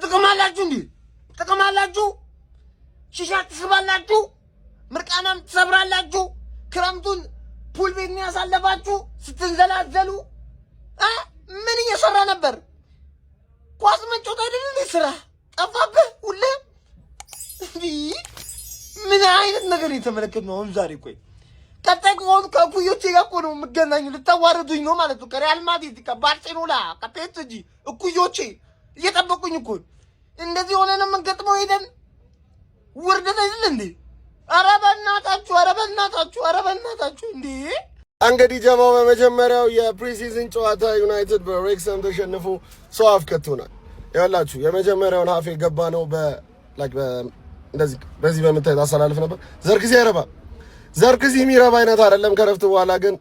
ጥቅማላችሁ እንዴ ጥቅማላችሁ ሺሻ ትስባላችሁ ምርቃናም ትሰብራላችሁ ክረምቱን ፑል ቤት ነው ያሳለፋችሁ ስትንዘላዘሉ ምን እየሰራ ነበር ኳስ መጫወት አይደል ስራ ጠፋብህ ሁሌ ምን አይነት ነገር የተመለከትነው አሁን ዛሬ ቆይ ቀጣይ ከኩዮቼ ጋር እኮ ነው የምገናኙ ልታዋርዱኝ ነው ማለት ነው ከሪያል ማድሪድ ከባርሴሎና ከፒኤስጂ እኩዮቼ እየጠበቁኝ እኮ እንደዚህ ሆነን የምንገጥመው ሄደን ውርደት አይደል እንዴ ኧረ በእናታችሁ እንዴ እንግዲህ ጀማው በመጀመሪያው የፕሪሲዝን ጨዋታ ዩናይትድ በሬክሰም ተሸንፎ ሰው አፍከቶናል ያላችሁ የመጀመሪያውን ሀፍ የገባ ነው እንደዚህ በዚህ በመታየት አሳላልፍ ነበር ዘርክዚ የሚረባ አይነት አይደለም ከረፍት በኋላ ግን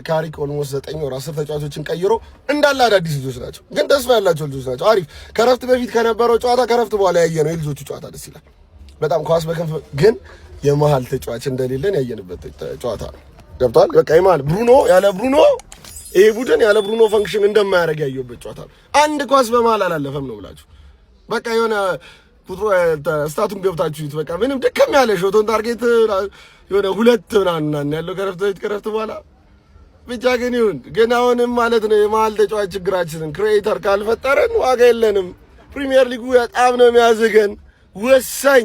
ካሪክ ኦልሞስት 9 ወር 10 ተጫዋቾችን ቀይሮ እንዳለ አዳዲስ ልጆች ናቸው ግን ተስፋ ያላቸው ልጆች ናቸው አሪፍ ከረፍት በፊት ከነበረው ጨዋታ ከረፍት በኋላ ያየነው የልጆቹ ጨዋታ ደስ ይላል በጣም ኳስ በከንፍ ግን የመሃል ተጫዋች እንደሌለን ያየንበት ጨዋታ ነው ገብቷል በቃ የመሃል ብሩኖ ያለ ብሩኖ ይሄ ቡድን ያለ ብሩኖ ፈንክሽን እንደማያደርግ ያየሁበት ጨዋታ ነው አንድ ኳስ በመሃል አላለፈም ነው ብላችሁ በቃ የሆነ ቁጥሩ ስታቱን ገብታችሁት በቃ ምንም ድክም ያለ ሾቶን ታርጌት የሆነ ሁለት ምናምን ያለው ከረፍት በኋላ ብቻ ግን ይሁን ግን አሁንም ማለት ነው የመሃል ተጫዋች ችግራችንን ክሬተር ካልፈጠረን ዋጋ የለንም ፕሪሚየር ሊጉ በጣም ነው የሚያዝገን ወሳኝ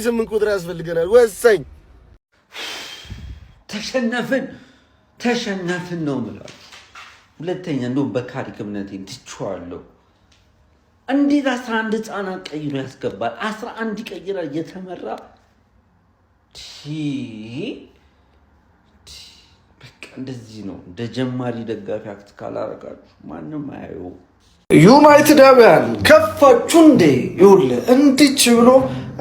8 ቁጥር ያስፈልገናል ወሳኝ ተሸነፍን ነው ማለት ሁለተኛ ነው በካሪክ እምነቴን ትችዋለሁ እንዴት 11 ህፃናት ቀይሮ ያስገባል 11 ይቀይራል እየተመራ በቃ እንደዚህ ነው እንደ ጀማሪ ደጋፊ አክት ካላረጋችሁ ማንም አያየው ዩናይትድ አብያን ከፋችሁ እንዴ ይውል እንድች ብሎ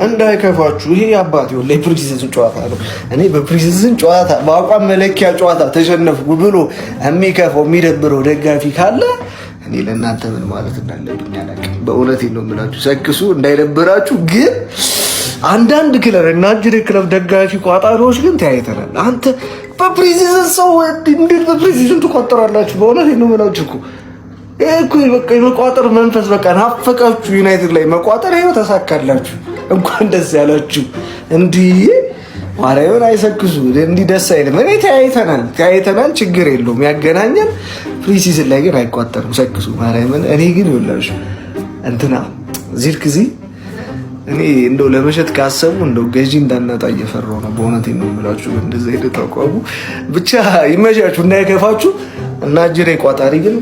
እንዳይከፋችሁ ይሄ አባት ይውል የፕሪሲዝን ጨዋታ ነው እኔ በፕሪሲዝን ጨዋታ በአቋም መለኪያ ጨዋታ ተሸነፍኩ ብሎ የሚከፋው የሚደብረው ደጋፊ ካለ እኔ ለእናንተ ምን ማለት እንዳለብኝ አላውቅም በእውነት ነው የምላችሁ ሰክሱ እንዳይደብራችሁ ግን አንዳንድ ክለብ እና ጅሬ ክለብ ደጋፊ ቋጣሪዎች ግን ተያይተናል አንተ በፕሪሲዝን ሰው እንዴት በፕሪሲዝን ተቆጠራላችሁ በእውነት ነው የምላችሁ እኮ በቃ የመቋጠር መንፈስ በቃ ናፈቃችሁ ዩናይትድ ላይ መቋጠር ይሄው ተሳካላችሁ እንኳን ደስ ያላችሁ እንዴ ማርያምን አይሰክሱ እንዴ ደስ አይልም እኔ ተያይተናል ችግር የለውም ያገናኛል ፕሪሲዝን ላይ ግን አይቋጠርም ሰክሱ ማርያምን እኔ ግን ይወላችሁ እንትና ዚርክዚ እኔ እንደው ለመሸጥ ካሰቡ እንደው ገዢ እንዳናጣ እየፈራው ነው በእውነት ነው የምላችሁ እንደዚህ ሄደ ተቋሙ ብቻ ይመቻችሁ እንዳይከፋችሁ እና ጅሬ ቋጣሪ ግን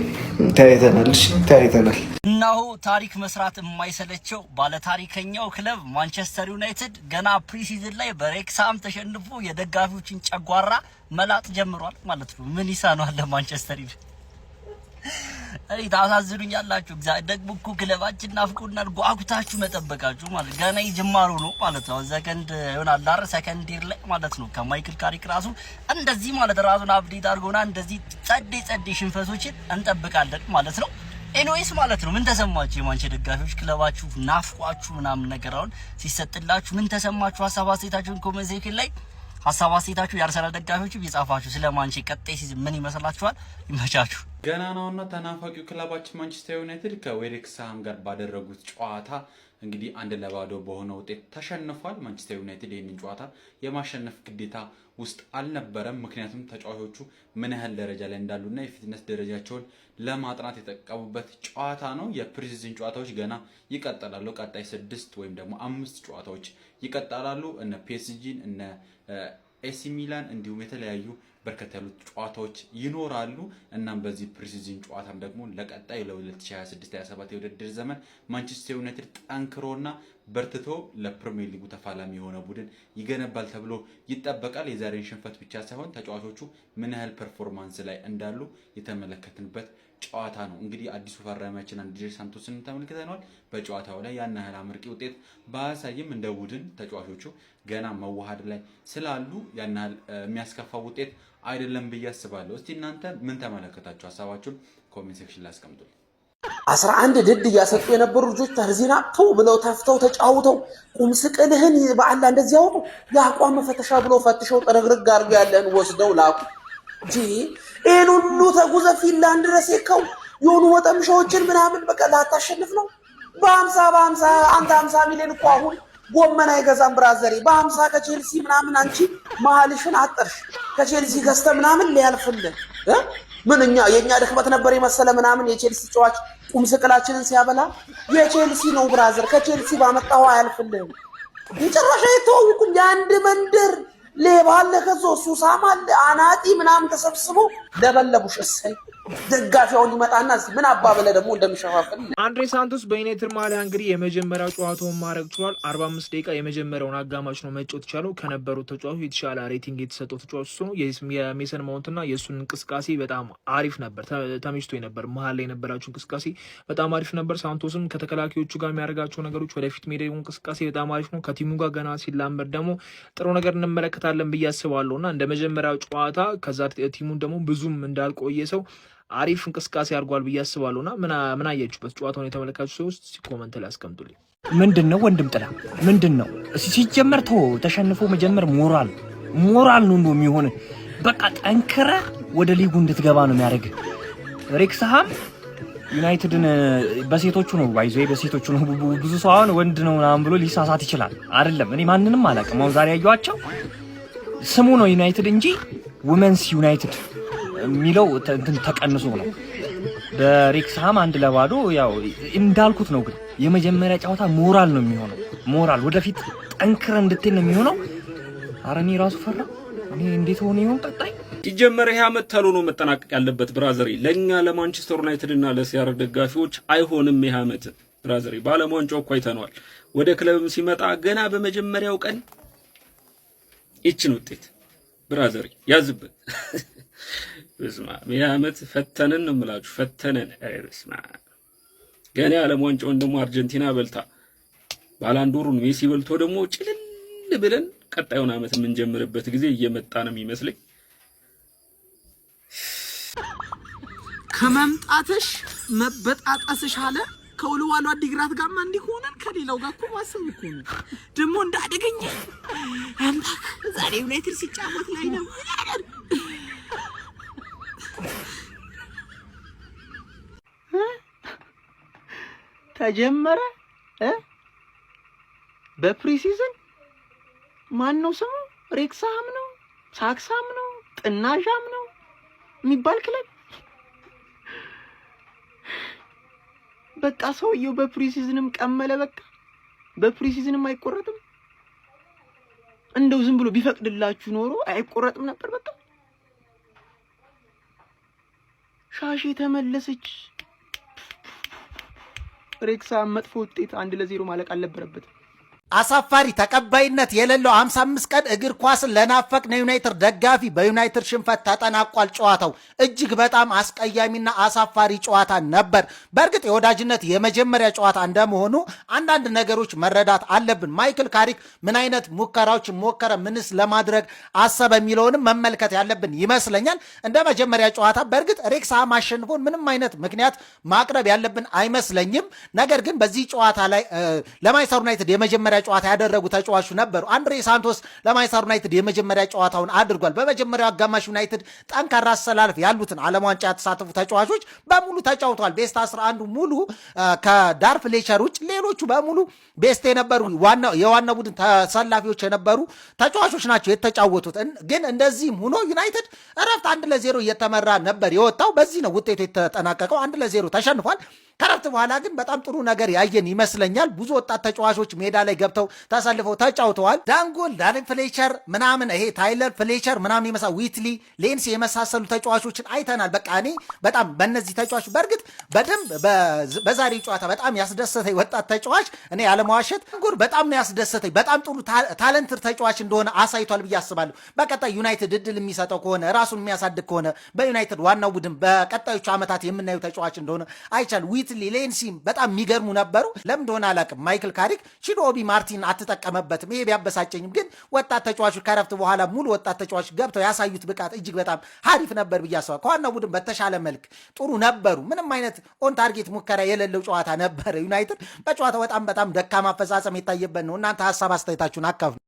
ታይተናል እናው ታሪክ መስራት የማይሰለቸው ባለ ታሪከኛው ክለብ ማንቸስተር ዩናይትድ ገና ፕሪሲዝን ላይ በሬክሳም ተሸንፎ የደጋፊዎችን ጨጓራ መላጥ ጀምሯል ማለት ነው ምን ይሳናል ለማንቸስተር ዩናይትድ እኔ ታሳዝኑኛላችሁ እግዚአብሔር ደግሞ እኮ ክለባችን ናፍቆናል ጓጉታችሁ መጠበቃችሁ ማለት ገና ይጀምሩ ነው ማለት ነው ሰከንድ ይሆናል ዳር ሰከንድ ይር ላይ ማለት ነው ከማይክል ካሪክ ራሱ እንደዚህ ማለት ራሱን አፕዴት አድርጎና እንደዚህ ጸዴ ሽንፈቶችን እንጠብቃለን ማለት ነው ኤኒዌይስ ማለት ነው ምን ተሰማችሁ የማንቸስተር ደጋፊዎች ክለባችሁ ናፍቋችሁ ምናምን ነገር አሁን ሲሰጥላችሁ ምን ተሰማችሁ ሐሳብ አስተያየታችሁን ኮሜንት ሴክሽን ላይ ሐሳብ አስተያየታችሁ የአርሰናል ደጋፊዎች እየጻፋችሁ ስለማንቸስተር ቀጣይ ሲዝን ምን ይመስላችኋል ይመቻችሁ ገና ነውና ተናፋቂው ክለባችን ማንቸስተር ዩናይትድ ከዌሬክስሃም ጋር ባደረጉት ጨዋታ እንግዲህ 1-0 በሆነ ውጤት ተሸንፏል ማንቸስተር ዩናይትድ ይህንን ጨዋታ የማሸነፍ ግዴታ ውስጥ አልነበረም ምክንያቱም ተጫዋቾቹ ምን ያህል ደረጃ ላይ እንዳሉና የፊትነስ ደረጃቸውን ለማጥናት የተጠቀሙበት ጨዋታ ነው የፕሪሲዝን ጨዋታዎች ገና ይቀጥላሉ ቀጣይ 6 ወይም ደግሞ 5 ጨዋታዎች ይቀጥላሉ እነ ፒኤስጂን እነ ኤሲ ሚላን እንዲሁም የተለያዩ በርከት ያሉ ጨዋታዎች ይኖራሉ እናም በዚህ ፕሪሲዝን ጨዋታም ደግሞ ለቀጣይ ለ2026-27 የውድድር ዘመን ማንቸስተር ዩናይትድ ጠንክሮና በርትቶ ለፕሪሚየር ሊጉ ተፋላሚ የሆነ ቡድን ይገነባል ተብሎ ይጠበቃል የዛሬን ሽንፈት ብቻ ሳይሆን ተጫዋቾቹ ምን ያህል ፐርፎርማንስ ላይ እንዳሉ የተመለከትንበት ጨዋታ ነው እንግዲህ አዲሱ ፈራሚያችን አንድሬ ሳንቶስን ተመልክተናል በጨዋታው ላይ ያን ያህል አመርቂ ውጤት ባያሳይም እንደ ቡድን ተጫዋቾቹ ገና መዋሃድ ላይ ስላሉ ያን ያህል የሚያስከፋው ውጤት አይደለም ብዬ አስባለሁ እስቲ እናንተ ምን ተመለከታችሁ ሐሳባችሁን ኮሜንት ሴክሽን ላይ አስቀምጡልኝ 11 ድድ ያሰጡ የነበሩ ልጆች ተርዚናቱ ብለው ተፍተው ተጫውተው ቁምስቅልህን በአላ እንደዚህ ያወጡ ያቋም መፈተሻ ብለው ፈትሸው ጥረግርግ አድርገው ያለን ወስደው ላቁ ጂ ይሄን ሁሉ ተጉዘ ፊንላንድ ድረስ የከው የሆኑ ወጠምሻዎችን ምናምን በቃ ላታሸንፍ ነው በ50 አንተ 50 ሚሊዮን እኮ አሁን ጎመን አይገዛም ብራዘሬ። በ50 ከቼልሲ ምናምን አንቺ መሀልሽን አጠርሽ ከቼልሲ ገዝተ ምናምን ሊያልፍልህ ምንኛ የኛ ድክመት ነበር የመሰለ ምናምን የቼልሲ ጨዋች ቁም ስቅላችንን ሲያበላ የቼልሲ ነው ብራዘር። ከቼልሲ ባመጣው አያልፍልህም። የጨረሻ የተዋውቁም የአንድ መንደር ሌባ አለ ከዞ ሱሳም አለ አናጢ ምናምን ተሰብስቦ ለበለቡሽ። እሰይ ደጋፊውን ይመጣና ምን አባበለ ደግሞ እንደሚሸፋፍል አንድሬ ሳንቶስ በዩናይትድ ማሊያ እንግዲህ የመጀመሪያው ጨዋታውን ማድረግ ችሏል። 45 ደቂቃ የመጀመሪያውን አጋማሽ ነው መጫወት ቻለው። ከነበሩት ተጫዋቾች የተሻለ ሬቲንግ የተሰጠው ተጫዋች እሱ ነው። የሜሰን ማውንትና የእሱን እንቅስቃሴ በጣም አሪፍ ነበር፣ ተመችቶ ነበር። መሀል ላይ የነበራቸው እንቅስቃሴ በጣም አሪፍ ነበር። ሳንቶስም ከተከላካዮቹ ጋር የሚያደርጋቸው ነገሮች ወደፊት ሜዳው እንቅስቃሴ በጣም አሪፍ ነው። ከቲሙ ጋር ገና ሲላመድ ደግሞ ጥሩ ነገር እንመለከታለን ብዬ አስባለሁ እና እንደ መጀመሪያው ጨዋታ ከዛ ቲሙን ደግሞ ብዙም እንዳልቆየ ሰው አሪፍ እንቅስቃሴ አድርጓል ብዬ አስባለሁ እና ምን አያችሁበት? ጨዋታውን የተመለካችሁ ሰዎች ኮመንት ላይ አስቀምጡልኝ። ምንድነው ወንድም ጥላ ምንድነው ሲጀመር ተሸንፎ መጀመር ሞራል ነው የሚሆን። በቃ ጠንክረ ወደ ሊጉ እንድትገባ ነው የሚያደርግ። ሬክስሃም ዩናይትድን በሴቶቹ ነው በሴቶቹ ነው። ብዙ ሰው አሁን ወንድ ነው ምናምን ብሎ ሊሳሳት ይችላል። አይደለም እኔ ማንንም አላውቅም። አሁን ዛሬ ያዩዋቸው ስሙ ነው ዩናይትድ እንጂ ውመንስ ዩናይትድ የሚለው እንትን ተቀንሶ ነው። በሬክስሃም 1-0 ያው እንዳልኩት ነው። ግን የመጀመሪያ ጨዋታ ሞራል ነው የሚሆነው። ሞራል ወደፊት ጠንክረ እንድትል ነው የሚሆነው። ኧረ እኔ ራሱ ፈራ። እኔ እንዴት ሆነ ይሆን ቀጣይ ሲጀመር ይሄ አመት ተሎ ነው መጠናቀቅ ያለበት ብራዘሪ። ለኛ ለማንቸስተር ዩናይትድ እና ለሲያር ደጋፊዎች አይሆንም ይሄ አመት ብራዘሪ። ባለም ዋንጫው እኮ አይተነዋል። ወደ ክለብም ሲመጣ ገና በመጀመሪያው ቀን ይችን ውጤት ብራዘሪ ያዝበት። በስማ ይሄ አመት ፈተነን ነው የምላችሁ፣ ፈተነን። በስማ ገና ዓለም ዋንጫውን ደግሞ አርጀንቲና በልታ ባላንዶሩን ሜሲ በልቶ ደግሞ ጭልል ብለን ቀጣዩን አመት የምንጀምርበት ጊዜ እየመጣ ነው የሚመስለኝ። ከመምጣትሽ መበጣጣስሽ አለ ከወልዋሎ አዲግራት ጋርማ እንዲሆነን ከሌላው ጋር እኮ ማሰብ እኮ ነው ደግሞ እንዳደገኝ አምባክ ዛሬ ዩናይትድ ሲጫወት ላይ ነው ተጀመረ። በፕሪሲዝን ማን ነው ስሙ? ሬክስሃም ነው ሳክሳም ነው ጥናዣም ነው የሚባል ክለብ በቃ ሰውየው በፕሪሲዝንም ቀመለ። በቃ በፕሪሲዝንም አይቆረጥም። እንደው ዝም ብሎ ቢፈቅድላችሁ ኖሮ አይቆረጥም ነበር። በቃ ሻሺ ተመለሰች። ሬክስሃም መጥፎ ውጤት 1-0 ማለቅ አልነበረበትም። አሳፋሪ ተቀባይነት የሌለው 55 ቀን እግር ኳስን ለናፈቅነው ዩናይትድ ደጋፊ በዩናይትድ ሽንፈት ተጠናቋል። ጨዋታው እጅግ በጣም አስቀያሚና አሳፋሪ ጨዋታ ነበር። በእርግጥ የወዳጅነት የመጀመሪያ ጨዋታ እንደመሆኑ አንዳንድ ነገሮች መረዳት አለብን። ማይክል ካሪክ ምን አይነት ሙከራዎችን ሞከረ፣ ምንስ ለማድረግ አሰበ የሚለውንም መመልከት ያለብን ይመስለኛል። እንደ መጀመሪያ ጨዋታ በእርግጥ ሬክስሃም አሸንፎን ምንም አይነት ምክንያት ማቅረብ ያለብን አይመስለኝም። ነገር ግን በዚህ ጨዋታ ላይ ለማንቸስተር ዩናይትድ የመጀመሪያ ጨዋታ ያደረጉ ተጫዋቾች ነበሩ። አንድሬ ሳንቶስ ለማንቸስተር ዩናይትድ የመጀመሪያ ጨዋታውን አድርጓል። በመጀመሪያው አጋማሽ ዩናይትድ ጠንካራ አሰላለፍ ያሉትን ዓለም ዋንጫ የተሳተፉ ተጫዋቾች በሙሉ ተጫውተዋል። ቤስት 11 ሙሉ ከዳር ፍሌቸር ውጭ ሌሎቹ በሙሉ ቤስት የነበሩ የዋና ቡድን ተሰላፊዎች የነበሩ ተጫዋቾች ናቸው የተጫወቱት። ግን እንደዚህም ሆኖ ዩናይትድ እረፍት 1-0 እየተመራ ነበር የወጣው። በዚህ ነው ውጤቱ የተጠናቀቀው። 1-0 ተሸንፏል። ከረፍት በኋላ ግን በጣም ጥሩ ነገር ያየን ይመስለኛል። ብዙ ወጣት ተጫዋቾች ሜዳ ላይ ገብተው ተሰልፈው ተጫውተዋል። ዳንጎል፣ ዳርን ፍሌቸር ምናምን ይሄ ታይለር ፍሌቸር ምናምን ዊትሊ ሌንስ የመሳሰሉ ተጫዋቾችን አይተናል። በቃ እኔ በጣም በእነዚህ ተጫዋቾች በእርግጥ በደንብ በዛሬ ጨዋታ በጣም ያስደሰተኝ ወጣት ተጫዋች እኔ ያለመዋሸት ዳንጎል በጣም ነው ያስደሰተኝ። በጣም ጥሩ ታለንት ተጫዋች እንደሆነ አሳይቷል ብዬ አስባለሁ። በቀጣይ ዩናይትድ እድል የሚሰጠው ከሆነ ራሱን የሚያሳድግ ከሆነ በዩናይትድ ዋናው ቡድን በቀጣዮቹ ዓመታት የምናየው ተጫዋች እንደሆነ አይቻል። ዊትሊ ሌንሲም በጣም የሚገርሙ ነበሩ። ለምን እንደሆነ አላውቅም። ማይክል ካሪክ ቺዶቢ ማርቲን አትጠቀመበትም። ይሄ ቢያበሳጨኝም ግን ወጣት ተጫዋቾች ከረፍት በኋላ ሙሉ ወጣት ተጫዋቾች ገብተው ያሳዩት ብቃት እጅግ በጣም ሀሪፍ ነበር ብዬ አስባለሁ። ከዋናው ቡድን በተሻለ መልክ ጥሩ ነበሩ። ምንም አይነት ኦን ታርጌት ሙከራ የሌለው ጨዋታ ነበረ። ዩናይትድ በጨዋታው በጣም ደካማ አፈጻጸም የታየበት ነው። እናንተ ሀሳብ አስተያየታችሁን አካፍሉ።